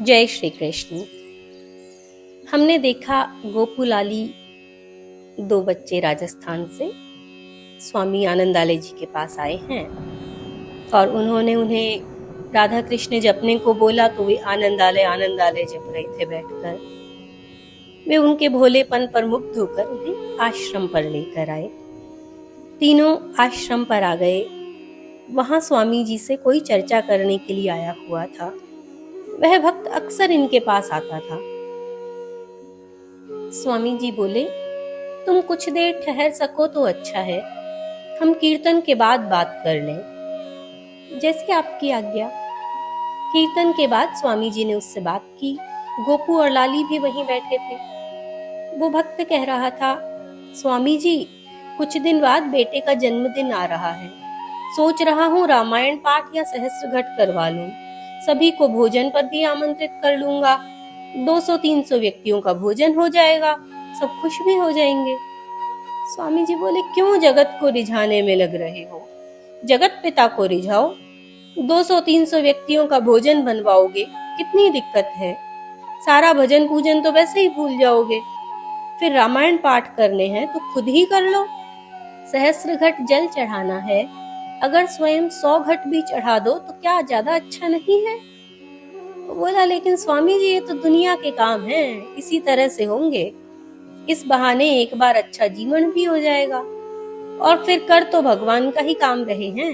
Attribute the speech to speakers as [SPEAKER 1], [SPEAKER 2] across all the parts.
[SPEAKER 1] जय श्री कृष्ण। हमने देखा गोपुलाली दो बच्चे राजस्थान से स्वामी आनंदालय जी के पास आए हैं और उन्होंने उन्हें राधा कृष्ण जपने को बोला तो वे आनंदालय आनंदालय जप रहे थे बैठकर। वे उनके भोलेपन पर मुग्ध होकर उन्हें आश्रम पर लेकर आए। तीनों आश्रम पर आ गए। वहां स्वामी जी से कोई चर्चा करने के लिए आया हुआ था। वह भक्त अक्सर इनके पास आता था। स्वामी जी बोले, तुम कुछ देर ठहर सको तो अच्छा है, हम कीर्तन के बाद बात कर लें। जैसी आपकी आज्ञा। कीर्तन के बाद स्वामी जी ने उससे बात की। गोपू और लाली भी वहीं बैठे थे। वो भक्त कह रहा था, स्वामी जी, कुछ दिन बाद बेटे का जन्मदिन आ रहा है। सोच रहा हूँ रामायण पाठ या सहस्त्र घट करवा लूं। सभी को भोजन पर भी आमंत्रित कर लूंगा। 200-300 व्यक्तियों का भोजन हो जाएगा, सब खुश भी हो जाएंगे। स्वामी जी बोले, क्यों जगत को रिझाने में लग रहे हो? जगत पिता को रिझाओ। 200-300 व्यक्तियों का भोजन बनवाओगे, कितनी दिक्कत है? सारा भजन पूजन तो वैसे ही भूल जाओगे। फिर रामायण पाठ करने हैं तो खुद ही कर लो। सहस्त्र घट जल चढ़ाना है, अगर स्वयं 100 घट भी चढ़ा दो तो क्या ज्यादा अच्छा नहीं है? बोला, लेकिन स्वामी जी ये तो दुनिया के काम हैं, इसी तरह से होंगे। इस बहाने एक बार अच्छा जीवन भी हो जाएगा और फिर कर तो भगवान का ही काम रहे हैं।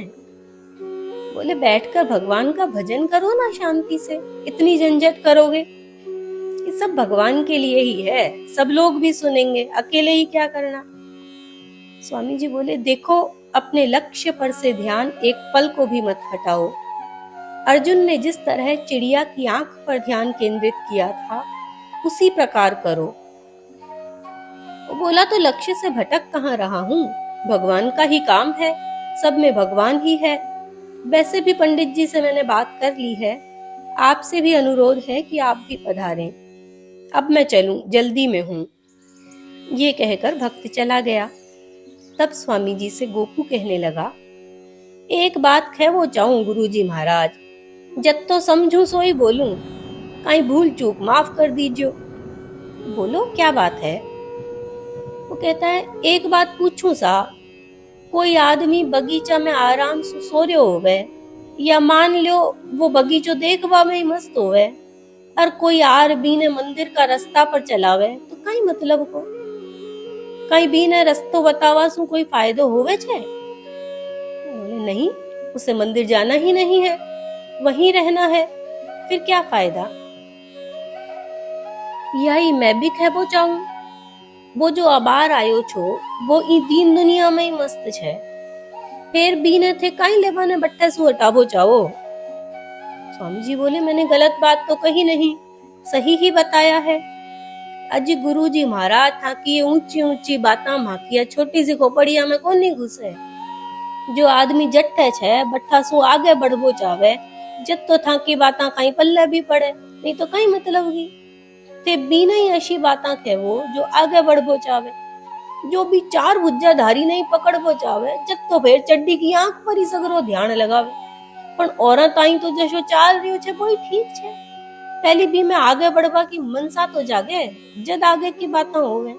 [SPEAKER 1] बोले, बैठकर भगवान का भजन करो ना शांति से, इतनी झंझट करोगे? ये सब भगवान के लिए ही है, सब लोग भी सुनेंगे, अकेले ही क्या करना? स्वामी जी बोले, देखो, अपने लक्ष्य पर से ध्यान एक पल को भी मत हटाओ। अर्जुन ने जिस तरह चिड़िया की आंख पर ध्यान केंद्रित किया था, उसी प्रकार करो। वो बोला, तो लक्ष्य से भटक कहाँ रहा हूँ? भगवान का ही काम है, सब में भगवान ही है। वैसे भी पंडित जी से मैंने बात कर ली है, आपसे भी अनुरोध है कि आप भी पधारें। अब मैं चलूं, जल्दी में हूँ। ये कहकर भक्त चला गया। तब स्वामी जी से गोपू कहने लगा, एक बात कहवो चाहूं गुरुजी महाराज, जब तो समझू सोई बोलूं, कहीं भूल चूक माफ कर दीजियो। बोलो, क्या बात है? वो कहता है, एक बात पूछूं सा, कोई आदमी बगीचा में आराम से सो रहे होवे, या मान लो वो बगीचो देखवा में ही मस्त होवे, और कोई आर बीने मंदिर का रास्ता पर चलावे तो कई मतलब को? कहीं बीने रस्तो बतावा सु कोई फायदो होवे छे? बोले, नहीं, उसे मंदिर जाना ही नहीं है, वहीं रहना है, फिर क्या फायदा? यही मैं भी कहबो चाहूं, वो जो अबार आयो छो वो ई दीन दुनिया में ही मस्त छे, फिर बीने थे कहीं लेवाने बट्टे सु हटाबो चाहो। स्वामी जी बोले, मैंने गलत बात तो कही नहीं, सही ही बताया है। अजी गुरुजी महाराज था कि ये ऊंची ऊंची बातां माकिया छोटी सी खोपड़िया में कौन नहीं घुसे। जो आदमी जट्टे छे बट्ठा सु आगे बढ़बो चावे, जब तो था की बातां कहीं पल्ले भी पड़े, नहीं तो कहीं मतलब ही ते बीना ही ऐसी बातां कहवो जो आगे बढ़बो चावे। जो भी चार भुज्जाधारी नहीं पकड़बो चावे, जब तो फिर चड्डी की आंख पर ही सगरो ध्यान लगावे। पण औरत आई तो जशो चाल रही छे वही ठीक छे। पहली भी में आगे बढ़वा की मनसा तो जागे, जद आगे की बातां होवे।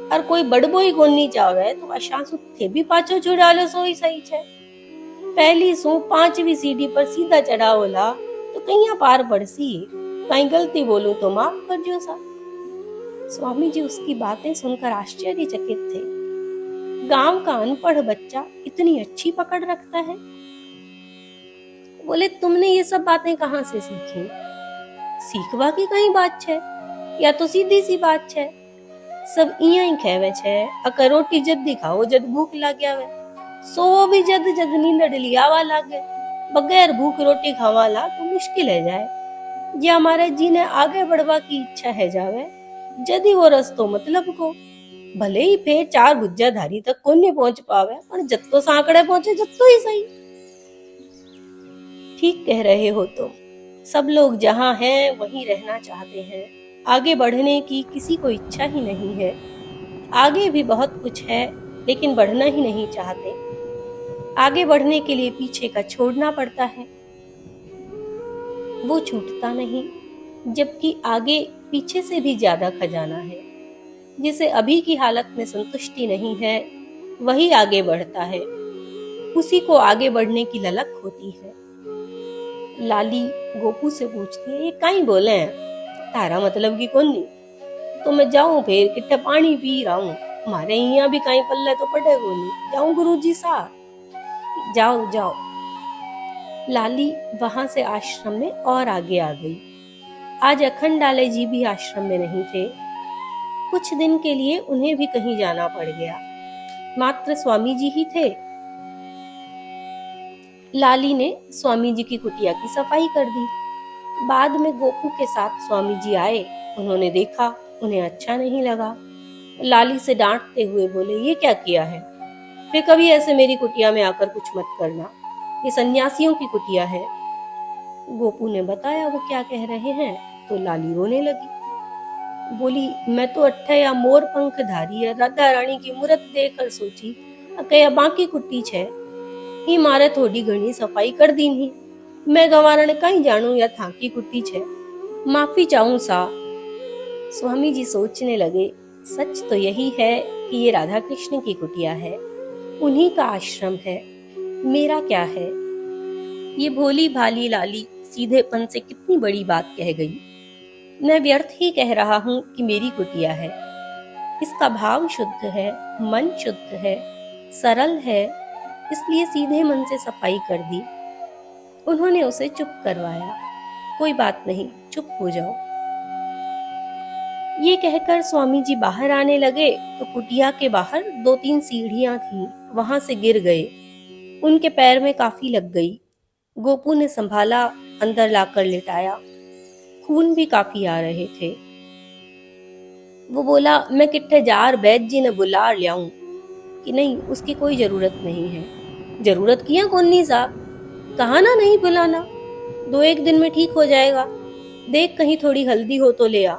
[SPEAKER 1] और कोई बड़बो ही कोनी चावे तो अशासु थे भी पाछो छुड़ालो सो ही सही छे। पहली सु 5वीं सीढ़ी पर सीधा चढ़ावोला तो कहीं पार पड़सी, कहीं गलती बोलूं तो माफ कर जो सा। स्वामी जी उसकी बातें सुनकर आश्चर्यचकित थे। गांव का अनपढ़ बच्चा इतनी अच्छी पकड़ रखता है। बोले, तुमने ये सब बातें कहाँ से सीखी? सीखवा की कहीं बात छे, या तो सीधी सी बात छे। सब इया ही कहवे छे, अकर रोटी जल्दी खाओ जद भूख लाग आवे, सो भी जद जद नींद लियावा लागे। बगैर भूख रोटी खावाला तो मुश्किल है जाए। ये हमारे जी ने आगे बढ़वा की इच्छा है जावे, जदी वो रस्तो मतलब को, भले ही फिर 4 भुज्जाधारी तक कोई नहीं पहुंच पावे, पर जब तो सांकड़े पहुंचे जब तो ही सही। ठीक कह रहे हो तुम, सब लोग जहाँ हैं वहीं रहना चाहते हैं, आगे बढ़ने की किसी को इच्छा ही नहीं है। आगे भी बहुत कुछ है लेकिन बढ़ना ही नहीं चाहते। आगे बढ़ने के लिए पीछे का छोड़ना पड़ता है, वो छूटता नहीं। जबकि आगे पीछे से भी ज्यादा खजाना है। जिसे अभी की हालत में संतुष्टि नहीं है, वही आगे बढ़ता है, उसी को आगे बढ़ने की ललक होती है। लाली गोपू से पूछती है, ये काई बोले हैं, तारा मतलब की कौन नहीं? तो मैं जाऊं फिर किट्ठे पानी पी रहा हूँ, हमारे यहाँ भी कहीं पल्ले तो पड़े को नहीं, जाऊं गुरुजी साथ? जाओ जाओ। लाली वहां से आश्रम में और आगे आ गई। आज अखंडाले जी भी आश्रम में नहीं थे। कुछ दिन के लिए उन्हें भी कहीं जाना पड़ गया, मात्र स्वामी जी ही थे। लाली ने स्वामी जी की कुटिया की सफाई कर दी। बाद में गोपू के साथ स्वामी जी आए। उन्होंने देखा, उन्हें अच्छा नहीं लगा। लाली से डांटते हुए बोले, ये क्या किया है? फिर कभी ऐसे मेरी कुटिया में आकर कुछ मत करना, ये सन्यासियों की कुटिया है। गोपू ने बताया वो क्या कह रहे हैं, तो लाली रोने लगी। बोली, मैं तो अट्ठा या मोर पंख धारी है राधा रानी की मूर्त देखकर सोची अकया बाकी कुट्टी छे, ही मारे थोड़ी घनी सफाई कर दी ही। मैं गवारण कहीं जानू या थाकी कुट्टी छे, माफी चाहूं सा। स्वामी जी सोचने लगे, सच तो यही है कि ये राधा कृष्ण की कुटिया है, उन्हीं का आश्रम है, मेरा क्या है। ये भोली भाली लाली सीधेपन से कितनी बड़ी बात कह गई। मैं व्यर्थ ही कह रहा हूँ कि मेरी कुटिया है। इसका भाव शुद्ध है, मन शुद्ध है, सरल है, इसलिए सीधे मन से सफाई कर दी। उन्होंने उसे चुप करवाया। कोई बात नहीं, चुप हो जाओ। ये कहकर स्वामी जी बाहर आने लगे तो कुटिया के बाहर 2-3 सीढ़ियां थीं, वहां से गिर गए। उनके पैर में काफी लग गई। गोपू ने संभाला, अंदर लाकर लिटाया। खून भी काफी आ रहे थे। वो बोला, मैं किट्ठे जार बैद जी ने बुला लियाऊं? कि नहीं, उसकी कोई जरूरत नहीं है। जरूरत किया कौन नहीं साहब, कहा ना नहीं बुलाना, 2-1 दिन में ठीक हो जाएगा। देख कहीं थोड़ी हल्दी हो तो ले आ।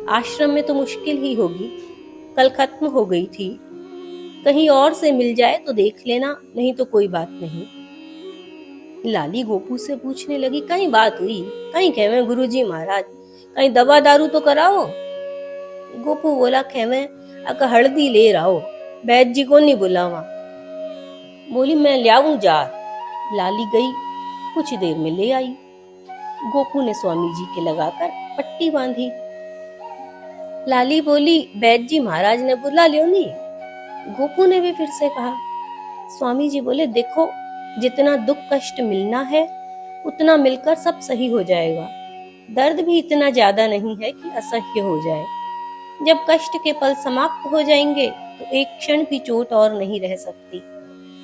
[SPEAKER 1] आश्रम में तो मुश्किल ही होगी, कल खत्म हो गई थी। कहीं और से मिल जाए तो देख लेना, नहीं तो कोई बात नहीं। लाली गोपू से पूछने लगी, कहीं बात हुई? कहीं खेवे गुरुजी महाराज, कहीं दवा दारू तो कराओ। गोपू बोला, खेवे अक हल्दी ले रहो, बैद जी को नहीं बुलावा। बोली, मैं लियाऊं जार। लाली गई, कुछ देर में ले आई। गोपू ने स्वामी जी के लगाकर पट्टी बांधी। लाली बोली, बैद जी महाराज ने बुला लियो नहीं। गोपू ने भी फिर से कहा। स्वामी जी बोले, देखो, जितना दुख कष्ट मिलना है उतना मिलकर सब सही हो जाएगा। दर्द भी इतना ज्यादा नहीं है कि असह्य हो जाए। जब कष्ट के पल समाप्त हो जाएंगे तो एक क्षण भी चोट और नहीं रह सकती।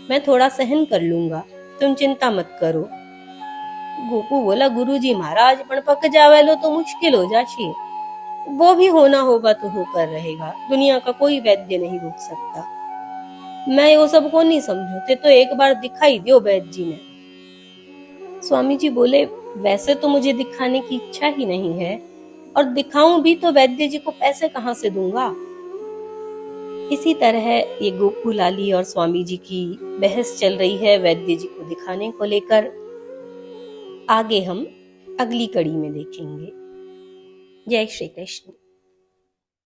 [SPEAKER 1] मैं थोड़ा सहन कर लूंगा, तुम चिंता मत करो। गोपू बोला, गुरुजी महाराज पण पक जावेलो तो मुश्किल हो जाशी। वो भी होना होगा तो होकर रहेगा, दुनिया का कोई वैद्य नहीं रोक सकता। मैं वो सब को नहीं समझू, ते तो एक बार दिखाई दियो वैद्य जी ने। स्वामी जी बोले, वैसे तो मुझे दिखाने की इच्छा ही नहीं है, और दिखाऊं भी तो वैद्य जी को पैसे कहाँ से दूंगा। इसी तरह ये गोपू लाली और स्वामी जी की बहस चल रही है वैद्य जी को दिखाने को लेकर। आगे हम अगली कड़ी में देखेंगे। जय श्री कृष्ण।